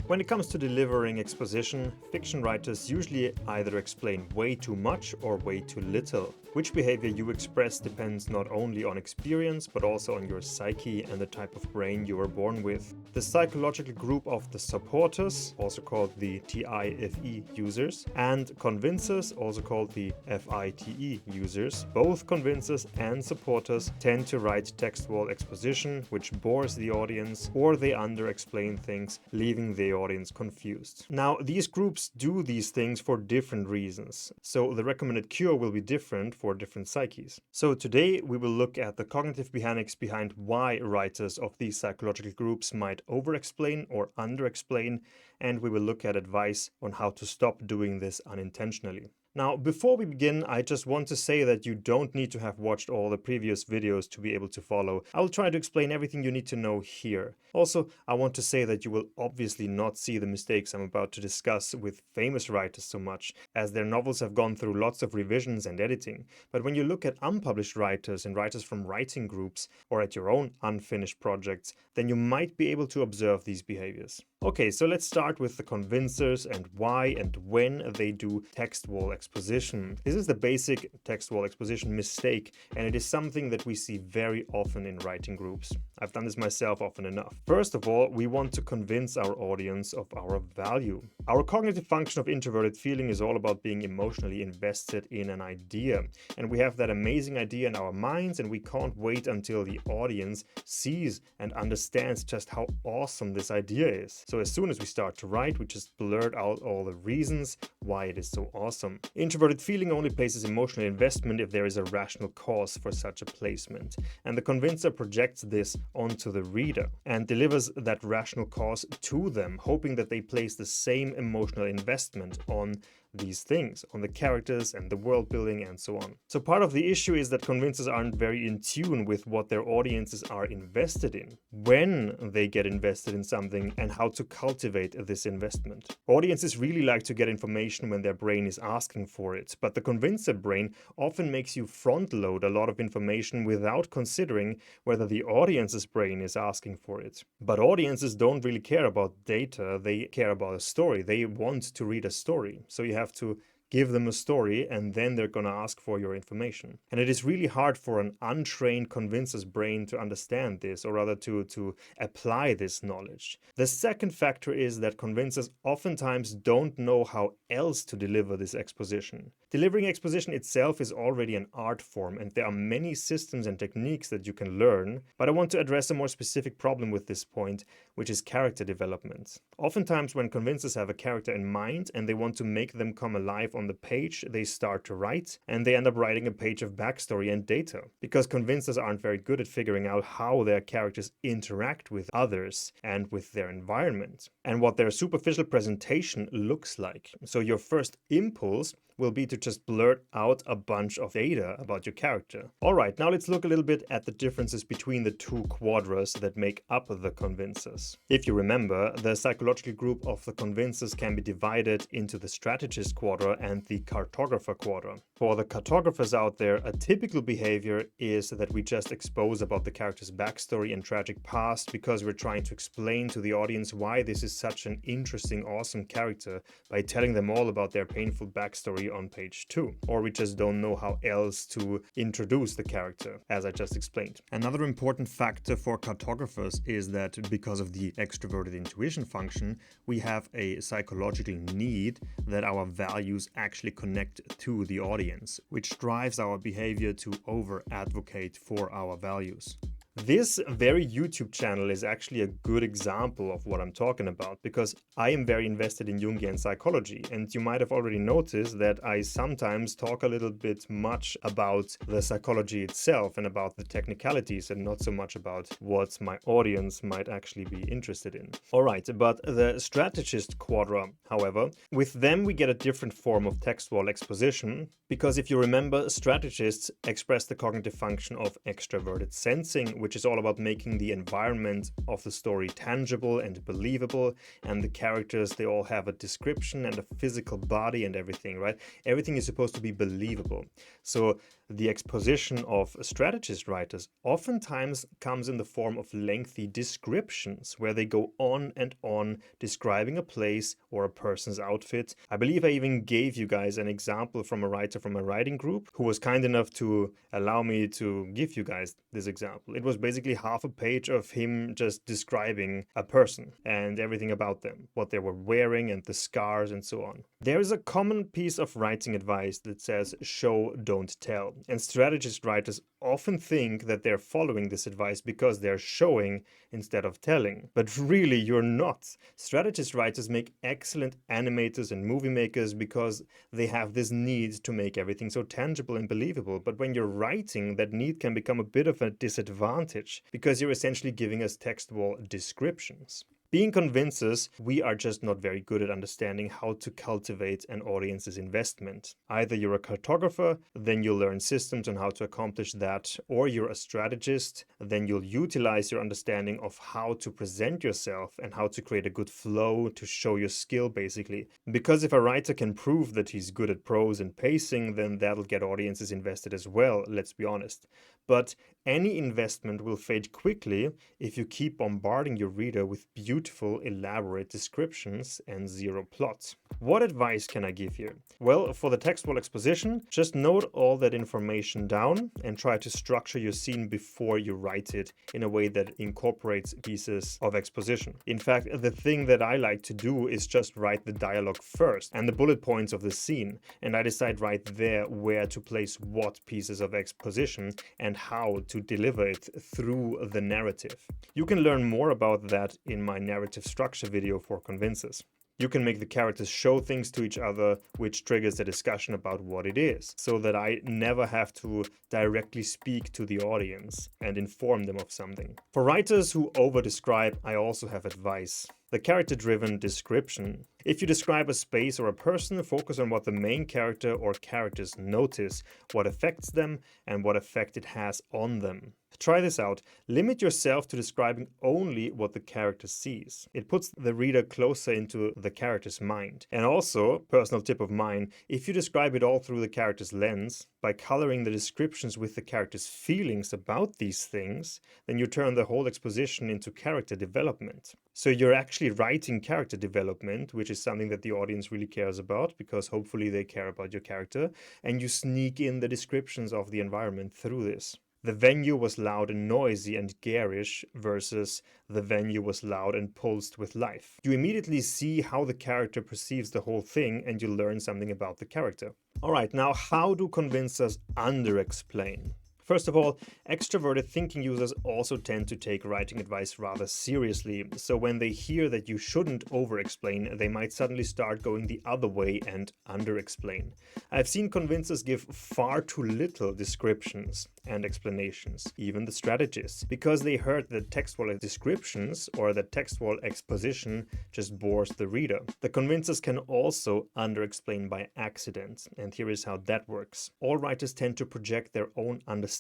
When it comes to delivering exposition, fiction writers usually either explain way too much or way too little. Which behavior you express depends not only on experience, but also on your psyche and the type of brain you were born with. The psychological group of the supporters, also called the TIFE users, and convincers, also called the FITE users, both convincers and supporters tend to write text wall exposition, which bores the audience, or they under-explain things, leaving the audience confused. Now, these groups do these things for different reasons, so the recommended cure will be different for different psyches. So today we will look at the cognitive mechanics behind why writers of these psychological groups might over-explain or under-explain, and we will look at advice on how to stop doing this unintentionally. Now, before we begin, I just want to say that you don't need to have watched all the previous videos to be able to follow. I will try to explain everything you need to know here. Also, I want to say that you will obviously not see the mistakes I'm about to discuss with famous writers so much, as their novels have gone through lots of revisions and editing. But when you look at unpublished writers and writers from writing groups, or at your own unfinished projects, then you might be able to observe these behaviors. Okay, so let's start with the convincers and why and when they do text wall exposition. This is the basic text wall exposition mistake, and it is something that we see very often in writing groups. I've done this myself often enough. First of all, we want to convince our audience of our value. Our cognitive function of introverted feeling is all about being emotionally invested in an idea, and we have that amazing idea in our minds, and we can't wait until the audience sees and understands just how awesome this idea is. So as soon as we start to write, we just blurt out all the reasons why it is so awesome. Introverted feeling only places emotional investment if there is a rational cause for such a placement, and the convincer projects this onto the reader and delivers that rational cause to them, hoping that they place the same emotional investment on these things, on the characters and the world building and so on. So part of the issue is that convincers aren't very in tune with what their audiences are invested in, when they get invested in something, and how to cultivate this investment. Audiences really like to get information when their brain is asking for it, but the convincer brain often makes you front load a lot of information without considering whether the audience's brain is asking for it. But audiences don't really care about data, they care about a story. They want to read a story. So you have to give them a story, and then they're gonna ask for your information. And it is really hard for an untrained convincer's brain to understand this, or rather to apply this knowledge. The second factor is that convincers oftentimes don't know how else to deliver this exposition. Delivering exposition itself is already an art form, and there are many systems and techniques that you can learn, but I want to address a more specific problem with this point, which is character development. Oftentimes when convincers have a character in mind and they want to make them come alive on the page, they start to write, and they end up writing a page of backstory and data, because convincers aren't very good at figuring out how their characters interact with others and with their environment, and what their superficial presentation looks like. So your first impulse will be to just blurt out a bunch of data about your character. Alright, now let's look a little bit at the differences between the two quadras that make up the convincers. If you remember, the psychological group of the convincers can be divided into the Strategist quadra and the Cartographer quadra. For the cartographers out there, a typical behavior is that we just expose about the character's backstory and tragic past because we're trying to explain to the audience why this is such an interesting, awesome character by telling them all about their painful backstory on page 2. Or we just don't know how else to introduce the character, as I just explained. Another important factor for cartographers is that because of the extroverted intuition function, we have a psychological need that our values actually connect to the audience, which drives our behavior to over-advocate for our values. This very YouTube channel is actually a good example of what I'm talking about, because I am very invested in Jungian psychology, and you might have already noticed that I sometimes talk a little bit much about the psychology itself and about the technicalities, and not so much about what my audience might actually be interested in. Alright, but the Strategist quadra, however, with them we get a different form of text wall exposition, because if you remember, strategists express the cognitive function of extroverted sensing, which is all about making the environment of the story tangible and believable, and the characters, they all have a description and a physical body and everything, right? Everything is supposed to be believable. So the exposition of strategist writers oftentimes comes in the form of lengthy descriptions where they go on and on describing a place or a person's outfit. I believe I even gave you guys an example from a writer from a writing group who was kind enough to allow me to give you guys this example. It was basically half a page of him just describing a person and everything about them, what they were wearing and the scars and so on. There is a common piece of writing advice that says show, don't tell. And strategist writers often think that they're following this advice because they're showing instead of telling. But really, you're not. Strategist writers make excellent animators and movie makers because they have this need to make everything so tangible and believable. But when you're writing, that need can become a bit of a disadvantage because you're essentially giving us text wall descriptions. Being convincers, we are just not very good at understanding how to cultivate an audience's investment. Either you're a cartographer, then you'll learn systems on how to accomplish that, or you're a strategist, then you'll utilize your understanding of how to present yourself and how to create a good flow to show your skill, basically. Because if a writer can prove that he's good at prose and pacing, then that'll get audiences invested as well, let's be honest. But any investment will fade quickly if you keep bombarding your reader with beautiful, elaborate descriptions and zero plot. What advice can I give you? Well, for the text wall exposition, just note all that information down and try to structure your scene before you write it in a way that incorporates pieces of exposition. In fact, the thing that I like to do is just write the dialogue first and the bullet points of the scene, and I decide right there where to place what pieces of exposition and how to deliver it through the narrative. You can learn more about that in my narrative structure video for convincers. You can make the characters show things to each other, which triggers a discussion about what it is, so that I never have to directly speak to the audience and inform them of something. For writers who over-describe, I also have advice. The character-driven description. If you describe a space or a person, focus on what the main character or characters notice, what affects them, and what effect it has on them. Try this out. Limit yourself to describing only what the character sees. It puts the reader closer into the character's mind. And also, personal tip of mine, if you describe it all through the character's lens, by coloring the descriptions with the character's feelings about these things, then you turn the whole exposition into character development. So you're actually writing character development, which is something that the audience really cares about, because hopefully they care about your character, and you sneak in the descriptions of the environment through this. The venue was loud and noisy and garish versus the venue was loud and pulsed with life. You immediately see how the character perceives the whole thing and you learn something about the character. Alright, now how do convincers under-explain? First of all, extroverted thinking users also tend to take writing advice rather seriously, so when they hear that you shouldn't over-explain, they might suddenly start going the other way and under-explain. I've seen convincers give far too little descriptions and explanations, even the strategists, because they heard that text wall descriptions or that text wall exposition just bores the reader. The convincers can also under-explain by accident, and here is how that works. All writers tend to project their own understanding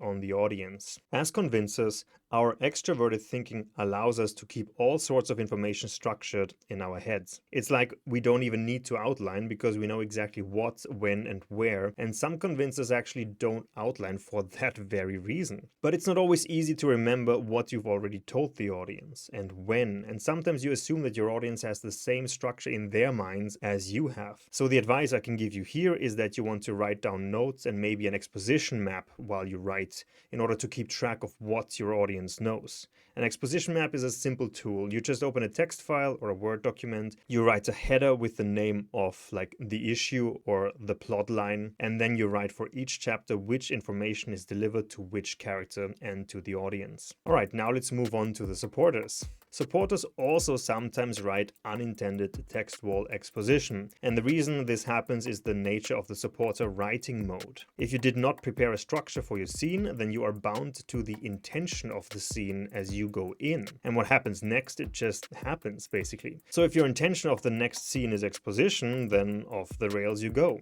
on the audience. As convincers, our extroverted thinking allows us to keep all sorts of information structured in our heads. It's like we don't even need to outline because we know exactly what, when, and where, and some convincers actually don't outline for that very reason. But it's not always easy to remember what you've already told the audience and when, and sometimes you assume that your audience has the same structure in their minds as you have. So the advice I can give you here is that you want to write down notes and maybe an exposition map while you write in order to keep track of what your audience knows. An exposition map is a simple tool. You just open a text file or a Word document, you write a header with the name of like the issue or the plot line, and then you write for each chapter which information is delivered to which character and to the audience. Alright, now let's move on to the supporters. Supporters also sometimes write unintended text wall exposition, and the reason this happens is the nature of the supporter writing mode. If you did not prepare a structure for your scene, then you are bound to the intention of the scene as you you go in. And what happens next, it just happens, basically. So if your intention of the next scene is exposition, then off the rails you go.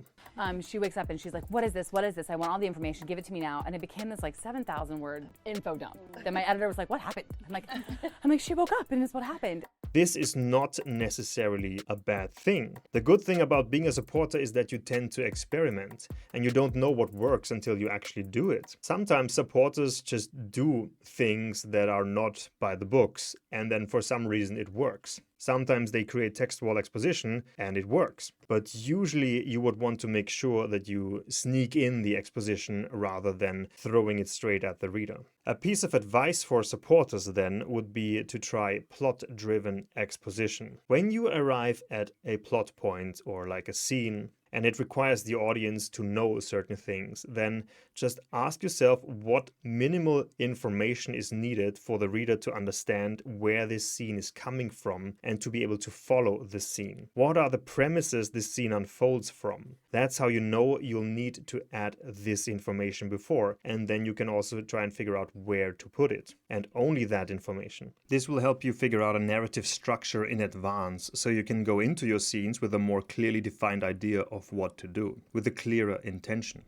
She wakes up and she's like, what is this? What is this? I want all the information. Give it to me now. And it became this like 7,000 word info dump. Then my editor was like, what happened? I'm like, she woke up and it's what happened. This is not necessarily a bad thing. The good thing about being a supporter is that you tend to experiment and you don't know what works until you actually do it. Sometimes supporters just do things that are not by the books and then for some reason it works. Sometimes they create text wall exposition and it works. But usually you would want to make sure that you sneak in the exposition rather than throwing it straight at the reader. A piece of advice for supporters then would be to try plot-driven exposition. When you arrive at a plot point or like a scene, and it requires the audience to know certain things, then just ask yourself what minimal information is needed for the reader to understand where this scene is coming from and to be able to follow the scene. What are the premises this scene unfolds from? That's how you know you'll need to add this information before, and then you can also try and figure out where to put it, and only that information. This will help you figure out a narrative structure in advance, so you can go into your scenes with a more clearly defined idea of what to do, with a clearer intention.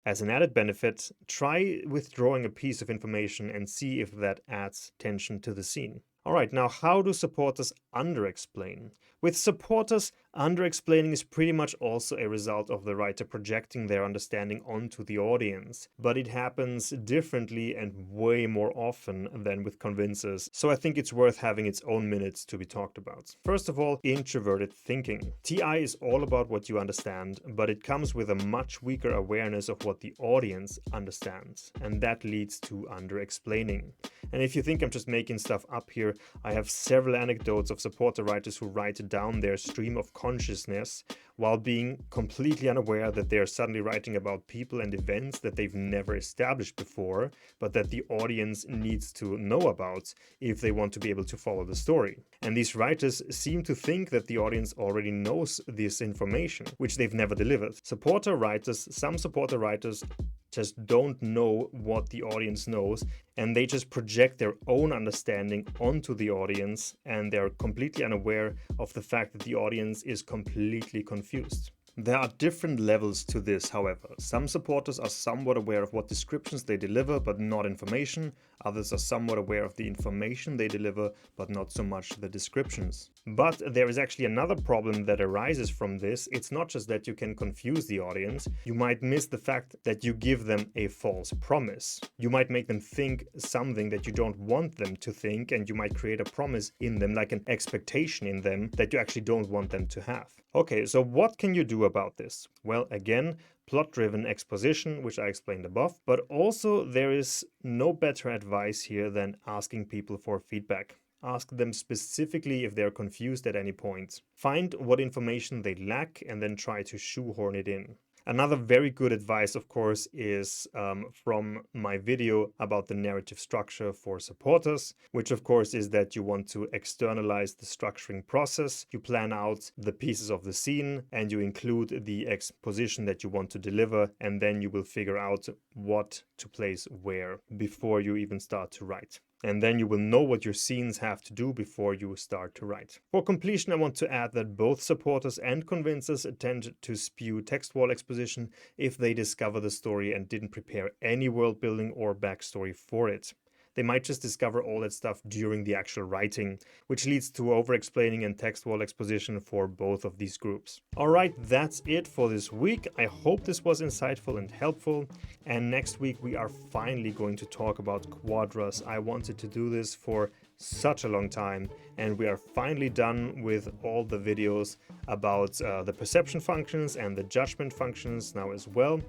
As an added benefit, try withdrawing a piece of information and see if that adds tension to the scene. Alright, now how do supporters under-explain? With supporters, under-explaining is pretty much also a result of the writer projecting their understanding onto the audience, but it happens differently and way more often than with convincers, so I think it's worth having its own minutes to be talked about. First of all, introverted thinking. TI is all about what you understand, but it comes with a much weaker awareness of what the audience understands, and that leads to under-explaining. And if you think I'm just making stuff up here, I have several anecdotes of supporter writers who write down their stream of consciousness while being completely unaware that they are suddenly writing about people and events that they've never established before, but that the audience needs to know about if they want to be able to follow the story. And these writers seem to think that the audience already knows this information, which they've never delivered. Some supporter writers just don't know what the audience knows, and they just project their own understanding onto the audience, and they're completely unaware of the fact that the audience is completely confused. There are different levels to this, however. Some supporters are somewhat aware of what descriptions they deliver, but not information. Others are somewhat aware of the information they deliver, but not so much the descriptions. But there is actually another problem that arises from this. It's not just that you can confuse the audience. You might miss the fact that you give them a false promise. You might make them think something that you don't want them to think, and you might create a promise in them, like an expectation in them, that you actually don't want them to have. Okay, so what can you do about this? Well, again, plot-driven exposition, which I explained above, but also there is no better advice here than asking people for feedback. Ask them specifically if they're confused at any point. Find what information they lack and then try to shoehorn it in. Another very good advice, of course, is from my video about the narrative structure for supporters, which of course is that you want to externalize the structuring process, you plan out the pieces of the scene, and you include the exposition that you want to deliver, and then you will figure out what to place where before you even start to write. And then you will know what your scenes have to do before you start to write. For completion, I want to add that both supporters and convincers tend to spew text wall exposition if they discover the story and didn't prepare any world building or backstory for it. They might just discover all that stuff during the actual writing, which leads to over-explaining and text wall exposition for both of these groups. Alright, that's it for this week. I hope this was insightful and helpful. And next week we are finally going to talk about quadras. I wanted to do this for such a long time, and we are finally done with all the videos about the perception functions and the judgment functions now as well.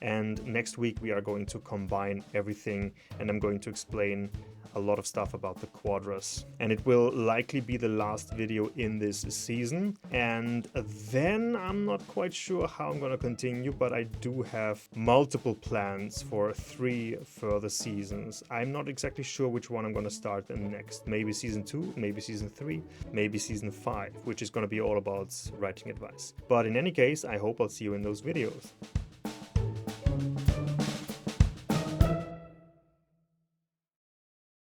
And next week we are going to combine everything, and I'm going to explain a lot of stuff about the quadras. And it will likely be the last video in this season. And then I'm not quite sure how I'm going to continue, but I do have multiple plans for 3 further seasons. I'm not exactly sure which one I'm going to start next. Maybe season 2, maybe season 3, maybe season 5, which is going to be all about writing advice. But in any case, I hope I'll see you in those videos.